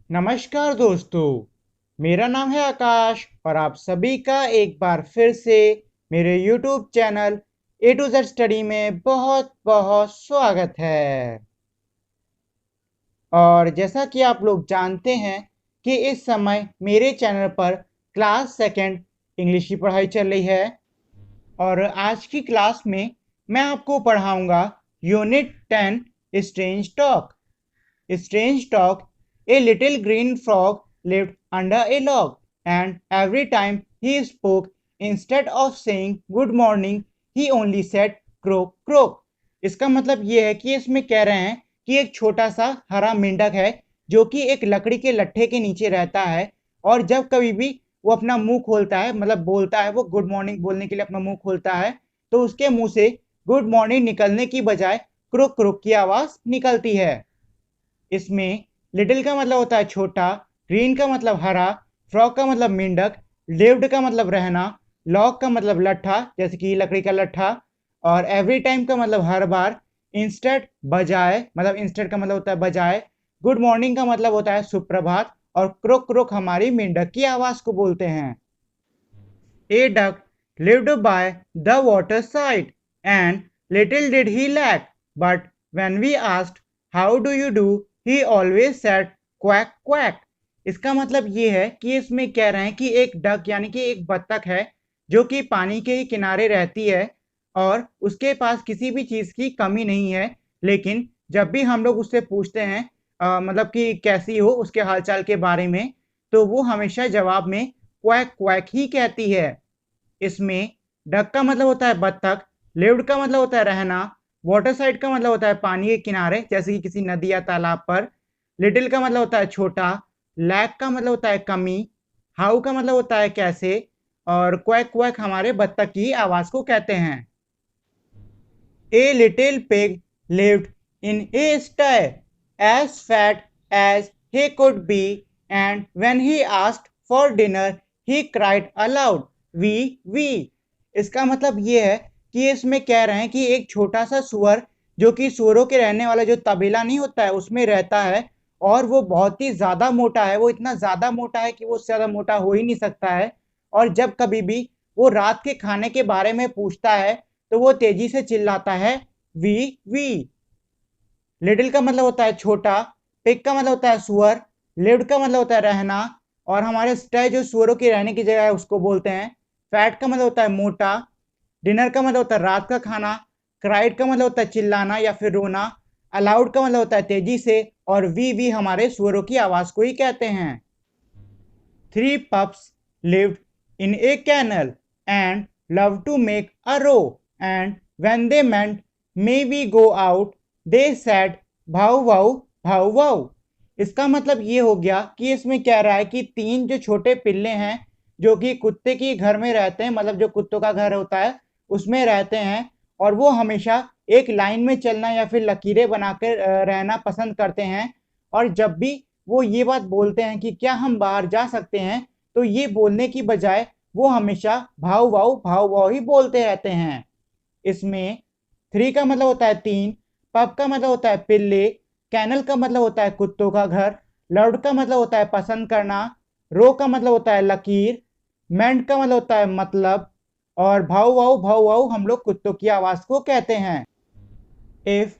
नमस्कार दोस्तों, मेरा नाम है आकाश और आप सभी का एक बार फिर से मेरे YouTube channel A to Z study में बहुत बहुत स्वागत है। और जैसा कि आप लोग जानते हैं कि इस समय मेरे चैनल पर क्लास सेकंड इंग्लिश की पढ़ाई चल रही है और आज की क्लास में मैं आपको पढ़ाऊंगा unit 10 strange talk. Strange talk. A little green frog lived under a log, and every time he spoke, instead of saying good morning, he only said croak croak. इसका मतलब ये है कि इसमें कह रहे हैं कि एक छोटा सा हरा मेंढक है जो कि एक लकड़ी के लट्ठे के नीचे रहता है और जब कभी भी वो अपना मुंह खोलता है मतलब बोलता है, वो गुड मॉर्निंग बोलने के लिए अपना मुंह खोलता है तो उसके मुंह से गुड मॉर्निंग निकलने की बजाय क्रुक क्रुक की आवाज निकलती है। इसमें लिटिल का मतलब होता है छोटा, ग्रीन का मतलब हरा, फ्रॉग का मतलब मेंढक, लिव्ड का मतलब रहना, लॉग का मतलब लट्ठा जैसे कि लकड़ी का लट्ठा और एवरी टाइम का मतलब हर बार, इंस्टेड बजाय मतलब इंस्टेड का मतलब होता है बजाय, गुड मॉर्निंग का मतलब होता है सुप्रभात और क्रोक क्रोक हमारी मेंढक की आवाज को बोलते हैं। A duck lived by the waterside, and little did he lack. But when we asked, "How do you do?" he always said, "Quack, quack." इसका मतलब ये है कि इसमें कह रहे हैं कि एक डक यानी कि एक बत्तख है जो कि पानी के ही किनारे रहती है और उसके पास किसी भी चीज़ की कमी नहीं है। लेकिन जब भी हम लोग उससे पूछते हैं मतलब कि कैसी हो उसके हालचाल के बारे में, तो वो हमेशा जवाब में क्वैक क्वैक ही कहती है। इसमें डक का मतलब होता है बत्तख, लिव्ड का मतलब होता है रहना, वाटर साइड का मतलब होता है पानी के किनारे जैसे कि किसी नदी या तालाब पर, लिटिल का मतलब होता है छोटा, लैक का मतलब होता है कमी, हाउ का मतलब होता है कैसे और क्वैक क्वैक हमारे बत्तख की आवाज को कहते हैं। A little pig lived in a sty, as fat as he could be, and when he asked for dinner, he cried aloud, "Wee, wee." इसका मतलब ये है कि इसमें कह रहे हैं कि एक छोटा सा सुअर जो कि सुअरों के रहने वाला जो तबेला नहीं होता है उसमें रहता है और वो बहुत ही ज्यादा मोटा है, वो इतना ज्यादा मोटा है कि वो उससे ज्यादा मोटा हो ही नहीं सकता है। और जब कभी भी वो रात के खाने के बारे में पूछता है तो वो तेजी से चिल्लाता है, वी वी। लिटिल का मतलब होता है छोटा, पिग का मतलब होता है सुअर, लिव्ड का मतलब होता है रहना और हमारे स्टे जो सुअरों की रहने की जगह है उसको बोलते हैं। फैट का मतलब होता है मोटा, डिनर का मतलब होता है रात का खाना, क्राइड का मतलब होता है चिल्लाना या फिर रोना, अलाउड का मतलब होता है तेजी से और वी हमारे सुअरों की आवाज को ही कहते हैं। Three pups lived in a kennel and loved to make a row. And when they meant, "May we go out?" they said, "Bhow wow, bhow wow." इसका मतलब ये हो गया कि इसमें कह रहा है कि तीन जो छोटे पिल्ले हैं जो कि कुत्ते की घर में रहते हैं मतलब जो कुत्तों का घर होता है उसमें रहते हैं और वो हमेशा एक लाइन में चलना या फिर लकीरें बनाकर रहना पसंद करते हैं। और जब भी वो ये बात बोलते हैं कि क्या हम बाहर जा सकते हैं तो ये बोलने की बजाय वो हमेशा भाव वाव ही बोलते रहते हैं। इसमें थ्री का मतलब होता है तीन, पब का मतलब होता है पिल्ले, कैनल का मतलब होता है कुत्तों का घर, लर्ड का मतलब होता है पसंद करना, रो का मतलब होता है लकीर, मेंट का मतलब होता है मतलब और भाव वाव हम लोग कुत्तों की आवाज को कहते हैं। If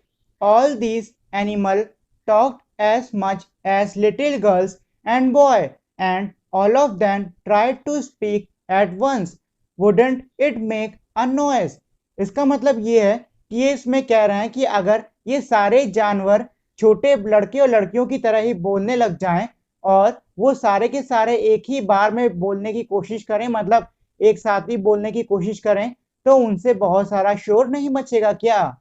all these animals talked as much as little girls and boys, and all of them tried to speak at once, wouldn't it make a noise? इसका मतलब ये है कि ये इसमें कह रहे हैं कि अगर ये सारे जानवर छोटे लड़के और लड़कियों की तरह ही बोलने लग जाएं और वो सारे के सारे एक ही बार में बोलने की कोशिश करें मतलब एक साथ ही बोलने की कोशिश करें तो उनसे बहुत सारा शोर नहीं मचेगा क्या?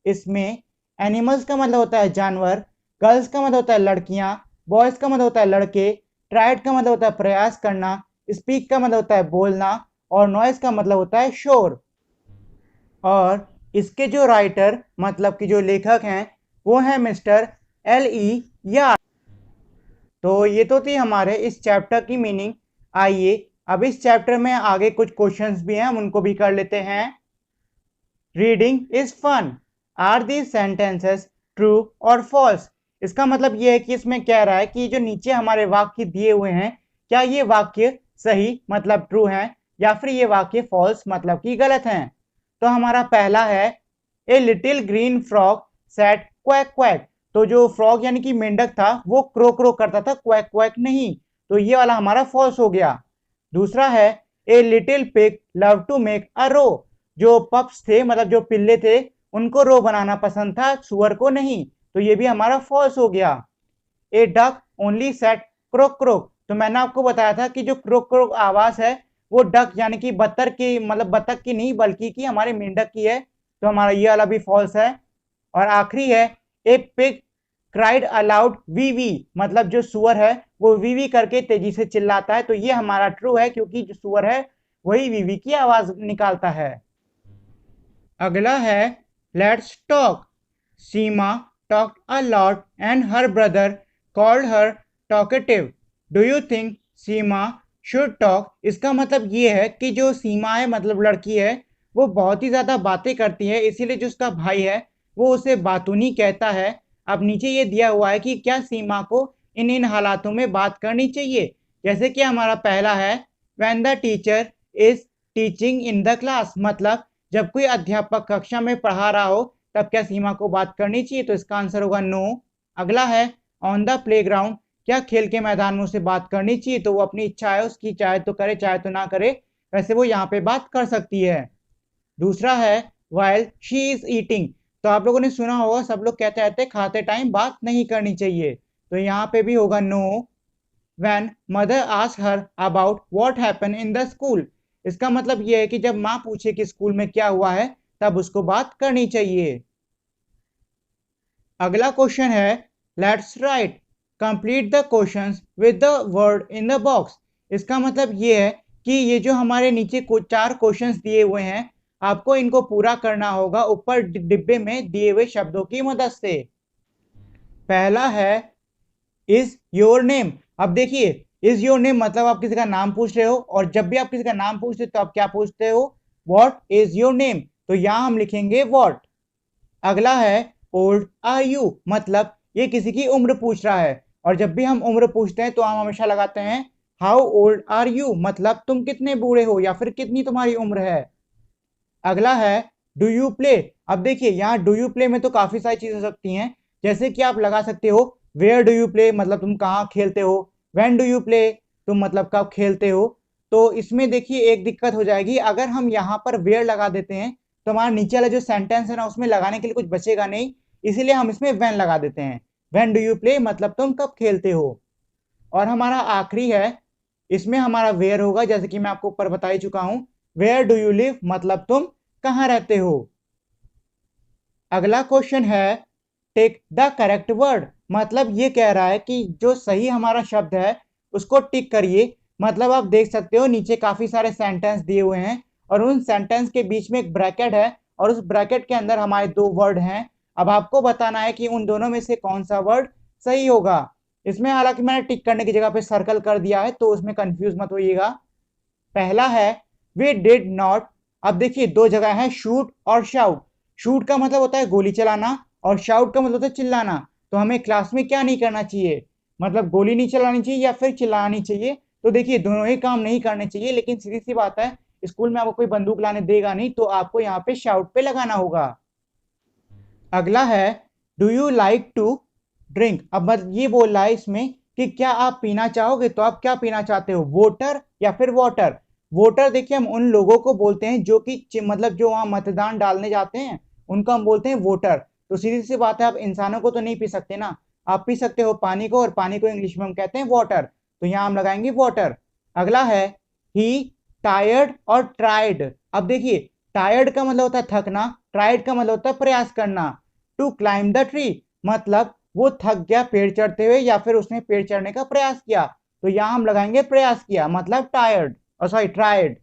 इसमें एनिमल्स का मतलब होता है जानवर, गर्ल्स का मतलब होता है लड़कियां, बॉयज का मतलब होता है लड़के, ट्राइड का मतलब होता है प्रयास करना, स्पीक का मतलब होता है बोलना और नॉइज का मतलब होता है शोर। और इसके जो राइटर मतलब कि जो लेखक हैं वो है मिस्टर एल ई यार। तो ये तो थी हमारे इस चैप्टर की मीनिंग। आइए अब इस चैप्टर में आगे कुछ क्वेश्चंस भी हैं हम उनको भी कर लेते हैं। Reading is fun. Are these sentences true or false? इसका मतलब ये है कि इसमें कह रहा है कि जो नीचे हमारे वाक्य दिए हुए हैं, क्या ये वाक्य सही मतलब ट्रू है या फिर ये वाक्य फॉल्स मतलब कि गलत है। तो हमारा पहला है a little green frog said quack quack. तो जो फ्रॉग यानी कि मेंढक था वो क्रो क्रो करता था, क्वैक क्वैक नहीं। तो ये वाला हमारा फॉल्स हो गया। दूसरा है a little pig love to make a row. जो पप्स थे मतलब जो पिल्ले थे उनको रो बनाना पसंद था, सुअर को नहीं। तो ये भी हमारा फॉल्स हो गया। A duck only set croak croak. तो मैंने आपको बताया था कि जो क्रोक क्रोक आवाज है वो डक यानी कि बत्तर की मतलब बत्तख की नहीं बल्कि की हमारे मेंढक की है। तो हमारा ये वाला भी फॉल्स है। और आखिरी है a pig cried aloud wee wee. मतलब जो सुअर है वो वी वी करके तेजी से चिल्लाता है। तो ये हमारा ट्रू है क्योंकि जो सुअर है वही वी वी की आवाज निकालता है। अगला है let's talk. Seema talked a lot and her brother called her talkative. Do you think Seema should talk? इसका मतलब ये है कि जो सीमा है मतलब लड़की है वो बहुत ही ज्यादा बातें करती है, इसीलिए जो उसका भाई है वो उसे बातूनी कहता है। अब नीचे ये दिया हुआ है कि क्या सीमा को इन इन हालातों में बात करनी चाहिए। जैसे कि हमारा पहला है when the teacher is teaching in the class. मतलब जब कोई अध्यापक कक्षा में पढ़ा रहा हो तब क्या सीमा को बात करनी चाहिए? तो इसका आंसर होगा नो। अगला है ऑन द प्लेग्राउंड। क्या खेल के मैदान में उसे बात करनी चाहिए? तो वो अपनी इच्छा है उसकी, चाहे तो करे चाहे तो ना करे, वैसे वो यहाँ पे बात कर सकती है। दूसरा है वाइल शी इज ईटिंग। तो आप लोगों ने सुना होगा सब लोग कहते रहते खाते टाइम बात नहीं करनी चाहिए। तो यहाँ पे भी होगा no. When mother ask her about what happen in the school. इसका मतलब ये है कि जब माँ पूछे कि स्कूल में क्या हुआ है तब उसको बात करनी चाहिए। अगला क्वेश्चन है let's write complete the questions with the word in the box. इसका मतलब ये है कि ये जो हमारे नीचे कुछ 4 क्वेश्चंस दिए हुए हैं आपको इनको पूरा करना होगा ऊपर डिब्बे में दिए हुए शब्दों की मदद से। पहला है इज योर नेम। अब देखिए इज योर नेम मतलब आप किसी का नाम पूछ रहे हो, और जब भी आप किसी का नाम पूछते हो तो आप क्या पूछते हो? What is your name. तो यहां हम लिखेंगे व्हाट। अगला है ओल्ड आर यू। मतलब ये किसी की उम्र पूछ रहा है, और जब भी हम उम्र पूछते हैं तो हम हमेशा लगाते हैं हाउ ओल्ड आर यू। मतलब तुम कितने बूढ़े हो या फिर कितनी तुम्हारी उम्र है। अगला है डू यू प्ले। अब देखिए यहाँ डू यू प्ले में तो काफी सारी चीजें हो सकती हैं, जैसे कि आप लगा सकते हो वेयर डू यू प्ले मतलब तुम कहाँ खेलते हो। व्हेन डू यू प्ले तुम मतलब कब खेलते हो। तो इसमें देखिए एक दिक्कत हो जाएगी, अगर हम यहाँ पर वेयर लगा देते हैं तो हमारा नीचे वाला जो सेंटेंस है ना उसमें लगाने के लिए कुछ बचेगा नहीं, इसीलिए हम इसमें व्हेन लगा देते हैं। व्हेन डू यू प्ले मतलब तुम कब खेलते हो। और हमारा आखिरी है इसमें हमारा वेयर होगा, जैसे कि मैं आपको ऊपर बता ही चुका हूं। वेयर डू यू लिव मतलब तुम कहां रहते हो। अगला क्वेश्चन है टिक द करेक्ट वर्ड। मतलब ये कह रहा है कि जो सही हमारा शब्द है उसको टिक करिए। मतलब आप देख सकते हो नीचे काफी सारे सेंटेंस दिए हुए हैं और उन सेंटेंस के बीच में एक ब्रैकेट है और उस ब्रैकेट के अंदर हमारे 2 वर्ड हैं। अब आपको बताना है कि उन दोनों में से कौन सा वर्ड सही होगा। इसमें हालांकि मैंने टिक करने की जगह पे सर्कल कर दिया है तो उसमें कंफ्यूज मत होइएगा। पहला है वे डिड नॉट। अब देखिए 2 जगह है शूट और शाउट। शूट का मतलब होता है गोली चलाना और शाउट का मतलब होता है चिल्लाना। तो हमें क्लास में क्या नहीं करना चाहिए? मतलब गोली नहीं चलानी चाहिए या फिर चिल्लानी चाहिए। तो देखिए दोनों ही काम नहीं करने चाहिए, लेकिन सीधी सी बात है स्कूल में आपको कोई बंदूक लाने देगा नहीं तो आपको यहाँ पे शाउट पे लगाना होगा। अगला है do you like to drink. अब ये बोल रहा है इसमें कि क्या आप पीना चाहोगे, तो आप क्या पीना चाहते हो, वोटर या फिर वाटर। वोटर देखिए हम उन लोगों को बोलते हैं जो कि मतलब जो वहां मतदान डालने जाते हैं उनको हम बोलते हैं वोटर। तो सीधी सी बात है आप इंसानों को तो नहीं पी सकते ना, आप पी सकते हो पानी को, और पानी को इंग्लिश में हम कहते हैं वाटर। तो यहां हम लगाएंगे वाटर। अगला है ही टायर्ड और ट्राइड। अब देखिए टायर्ड का मतलब होता है थकना, ट्राइड का मतलब होता है प्रयास करना। टू क्लाइम द ट्री मतलब वो थक गया पेड़ चढ़ते हुए या फिर उसने पेड़ चढ़ने का प्रयास किया। तो यहां हम लगाएंगे प्रयास किया मतलब टायर्ड, और सॉरी ट्राइड।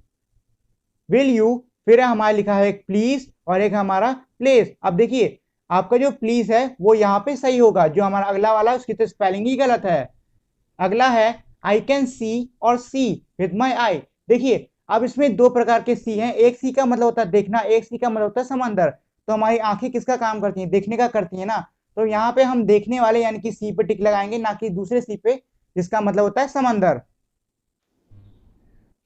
विल यू, फिर हमारा लिखा है एक प्लीज और एक हमारा प्लेस। अब देखिए आपका जो प्लीज है वो यहाँ पे सही होगा, जो हमारा अगला वाला उसकी तो स्पेलिंग ही गलत है। अगला है आई कैन सी और सी विद माई आई। देखिए अब इसमें 2 प्रकार के सी हैं, एक सी का मतलब होता है देखना, एक सी का मतलब होता है समंदर। तो हमारी आंखें किसका काम करती हैं? देखने का करती है ना। तो यहाँ पे हम देखने वाले यानी कि सी पे टिक लगाएंगे, ना कि दूसरे सी पे जिसका मतलब होता है समंदर।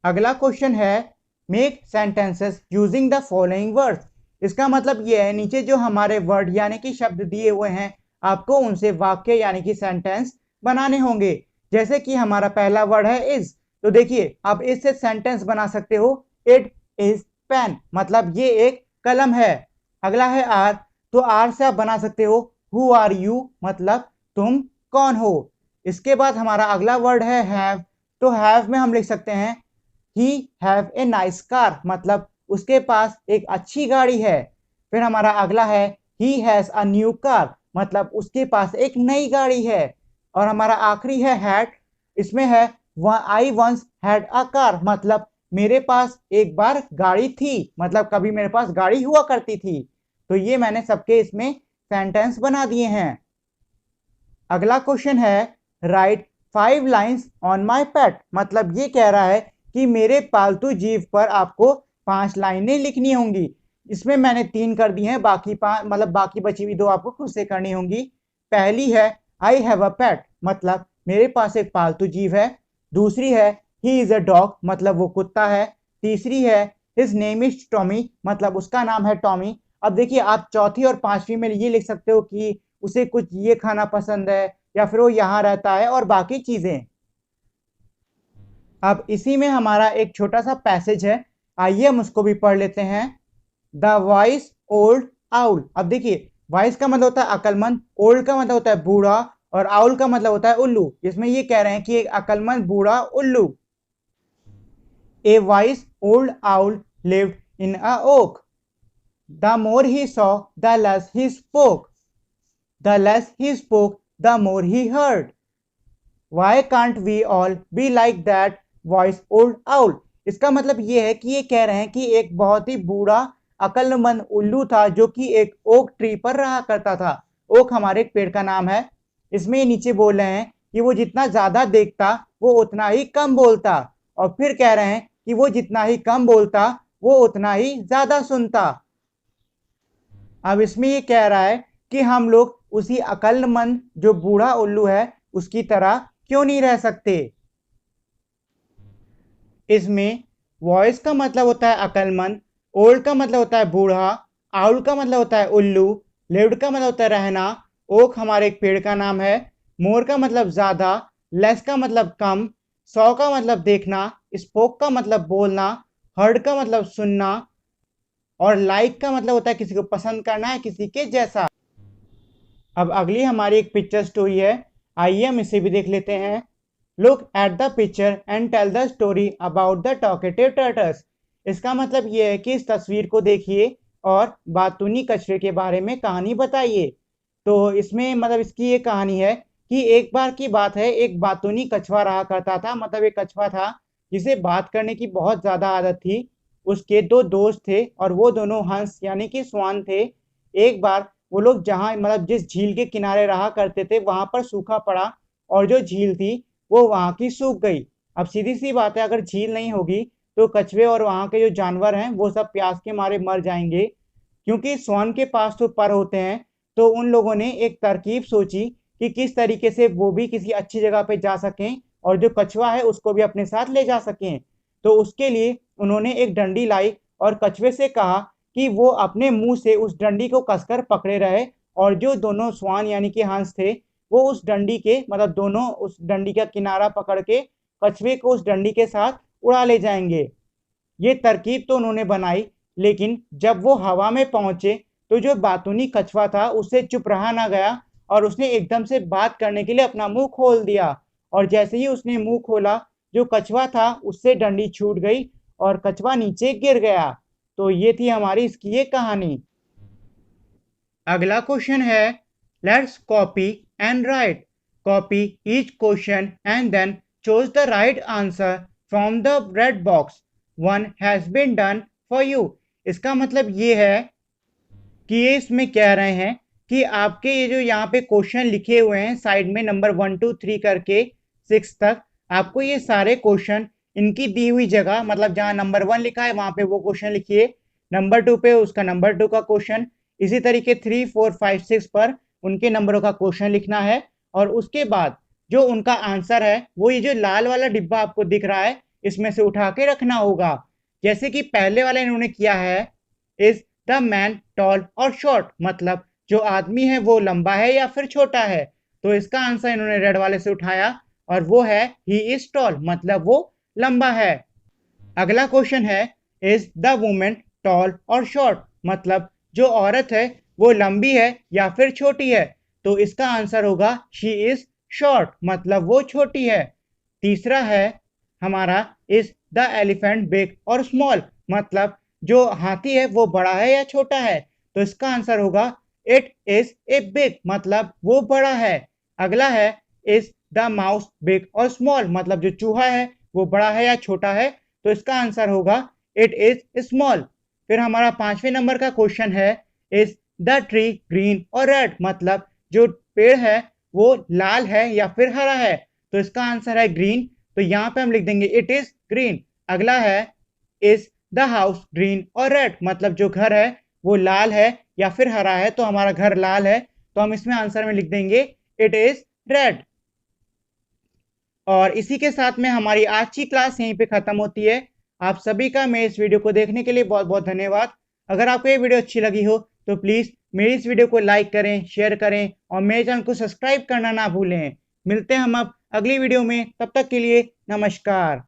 अगला क्वेश्चन है make sentences using the following words. इसका मतलब ये है नीचे जो हमारे वर्ड यानी कि शब्द दिए हुए हैं आपको उनसे वाक्य यानी कि सेंटेंस बनाने होंगे। जैसे कि हमारा पहला वर्ड है इज, तो देखिए आप इससे सेंटेंस बना सकते हो इट इज पेन, मतलब ये एक कलम है। अगला है आर, तो आर से आप बना सकते हो हु आर यू, मतलब तुम कौन हो। इसके बाद हमारा अगला वर्ड है हैव, तो हैव में हम लिख सकते हैं he have a nice car, मतलब उसके पास एक अच्छी गाड़ी है। फिर हमारा अगला है he has a new car, मतलब उसके पास एक नई गाड़ी है। और हमारा आखिरी है हैड, इसमें है I once had a car, मतलब मेरे पास एक बार गाड़ी थी, मतलब कभी मेरे पास गाड़ी हुआ करती थी। तो ये मैंने सबके इसमें सेंटेंस बना दिए हैं। अगला क्वेश्चन है राइट 5 लाइन्स ऑन माई पेट, मतलब ये कह रहा है कि मेरे पालतू जीव पर आपको 5 लाइनें लिखनी होंगी। इसमें मैंने 3 कर दी हैं, बाकी 5 मतलब बाकी बची हुई 2 आपको खुद से करनी होंगी। पहली है आई हैव अ पेट, मतलब मेरे पास एक पालतू जीव है। दूसरी है ही इज अ डॉग, मतलब वो कुत्ता है। तीसरी है हिज नेम इज टॉमी, मतलब उसका नाम है टॉमी। अब देखिए आप चौथी और पांचवी में ये लिख सकते हो कि उसे कुछ ये खाना पसंद है, या फिर वो यहाँ रहता है, और बाकी चीजें। अब इसी में हमारा एक छोटा सा पैसेज है, आइए हम उसको भी पढ़ लेते हैं। द वाइस ओल्ड आउल, अब देखिए वाइस का मतलब होता है अकलमंद, ओल्ड का मतलब होता है बूढ़ा, और आउल का मतलब होता है उल्लू। इसमें ये कह रहे हैं कि एक अकलमंद बूढ़ा उल्लू। A wise old owl lived in a oak, the more he saw the less he spoke, the less he spoke, the more he heard. Why can't we all be like that wise old owl? इसका मतलब ये है कि ये कह रहे हैं कि एक बहुत ही बूढ़ा अक्लमंद उल्लू था जो कि एक ओक ट्री पर रहा करता था। ओक हमारे एक पेड़ का नाम है। इसमें ये नीचे बोल रहे हैं कि वो जितना ज्यादा देखता वो उतना ही कम बोलता, और फिर कह रहे हैं कि वो जितना ही कम बोलता वो उतना ही ज्यादा सुनता। अब इसमें ये कह रहा है कि हम लोग उसी अक्लमंद जो बूढ़ा उल्लू है उसकी तरह क्यों नहीं रह सकते। इसमें वॉइस का मतलब होता है अक्लमंद, ओल्ड का मतलब होता है बूढ़ा, आउल का मतलब होता है उल्लू, लिव्ड का मतलब होता है रहना, ओक हमारे एक पेड़ का नाम है, मोर का मतलब ज्यादा, लेस का मतलब कम, सौ का मतलब देखना, स्पोक का मतलब बोलना, हर्ड का मतलब सुनना, और लाइक का मतलब होता है किसी को पसंद करना है, किसी के जैसा। अब अगली हमारी एक पिक्चर स्टोरी है, आइए हम इसे भी देख लेते हैं। Look at the picture and tell the story about the talkative turtles. इसका मतलब ये है कि इस तस्वीर को देखिए और बातूनी कछुए के बारे में कहानी बताइए। तो इसमें मतलब इसकी ये कहानी है कि एक बार की बात है, एक बातूनी कछुआ रहा करता था, मतलब एक कछुआ था जिसे बात करने की बहुत ज्यादा आदत थी। उसके 2 दोस्त थे और वो दोनों हंस यानी कि स्वान थे। एक बार वो लोग जहाँ मतलब जिस झील के किनारे रहा करते थे वहां पर सूखा पड़ा, और जो झील थी वो वहां की सूख गई। अब सीधी सी बात है, अगर झील नहीं होगी तो कछुए और वहां के जो जानवर हैं वो सब प्यास के मारे मर जाएंगे। क्योंकि स्वर्ण के पास तो पर होते हैं, तो उन लोगों ने एक तरकीब सोची कि किस तरीके से वो भी किसी अच्छी जगह पे जा सकें और जो कछुआ है उसको भी अपने साथ ले जा सकें। तो उसके लिए उन्होंने एक डंडी लाई और कछुए से कहा कि वो अपने मुंह से उस डंडी को कसकर पकड़े रहे, और जो दोनों स्वान यानी कि हंस थे वो उस डंडी के मतलब दोनों उस डंडी का किनारा पकड़ के कछुए को उस डंडी के साथ उड़ा ले जाएंगे। ये तरकीब तो उन्होंने बनाई, लेकिन जब वो हवा में पहुंचे तो जो बातूनी कछुआ था उससे चुप रहा ना गया, और उसने एकदम से बात करने के लिए अपना मुंह खोल दिया। और जैसे ही उसने मुंह खोला जो कछुआ था उससे डंडी छूट गई और कछुआ नीचे गिर गया। तो ये थी हमारी इसकी ये कहानी। अगला क्वेश्चन है let's copy and write. Copy each question and then choose the right answer from the red box, one has been done for you. इसका मतलब ये है कि ये इसमें कह रहे हैं कि आपके ये जो यहाँ पे क्वेश्चन लिखे हुए हैं साइड में नंबर 1 2 3 करके 6 तक, आपको ये सारे क्वेश्चन इनकी दी हुई जगह मतलब जहाँ नंबर 1 लिखा है वहां पे वो क्वेश्चन लिखिए, नंबर 2 पे उसका नंबर 2 का क्वेश्चन, इसी तरीके 3 4 5 6 पर उनके नंबरों का क्वेश्चन लिखना है और उसके बाद जो उनका आंसर है वो ये जो लाल वाला डिब्बा आपको दिख रहा है इसमें से उठा के रखना होगा। जैसे कि पहले वाला इन्होंने किया है, इज द मैन टॉल और शॉर्ट, मतलब जो आदमी है वो लंबा है या फिर छोटा है। तो इसका आंसर इन्होंने रेड वाले से उठाया और वो है ही इज टॉल, मतलब वो लंबा है। अगला क्वेश्चन है, इज द वुमेन टॉल और शॉर्ट, मतलब जो औरत है वो लंबी है या फिर छोटी है। तो इसका आंसर होगा शी इज शॉर्ट, मतलब वो छोटी है। तीसरा है हमारा, इज द एलिफेंट बिग और स्मॉल, मतलब जो हाथी है वो बड़ा है या छोटा है। तो इसका आंसर होगा इट इज ए बिग, मतलब वो बड़ा है। अगला है, इज द माउस बिग और स्मॉल, मतलब जो चूहा है वो बड़ा है या छोटा है। तो इसका आंसर होगा इट इज स्मॉल। फिर हमारा 5वें नंबर का क्वेश्चन है, इज द ट्री ग्रीन और रेड, मतलब जो पेड़ है वो लाल है या फिर हरा है। तो इसका आंसर है ग्रीन, तो यहाँ पे हम लिख देंगे इट इज ग्रीन। अगला है, इज द हाउस ग्रीन और रेड, मतलब जो घर है वो लाल है या फिर हरा है। तो हमारा घर लाल है, तो हम इसमें आंसर में लिख देंगे इट इज रेड। और इसी के साथ में हमारी आज की क्लास यहीं पे खत्म होती है। आप सभी का मेरे इस वीडियो को देखने के लिए बहुत बहुत धन्यवाद। अगर आपको ये वीडियो अच्छी लगी हो तो प्लीज़ मेरी इस वीडियो को लाइक करें, शेयर करें और मेरे चैनल को सब्सक्राइब करना ना भूलें। मिलते हैं हम अब अगली वीडियो में, तब तक के लिए नमस्कार।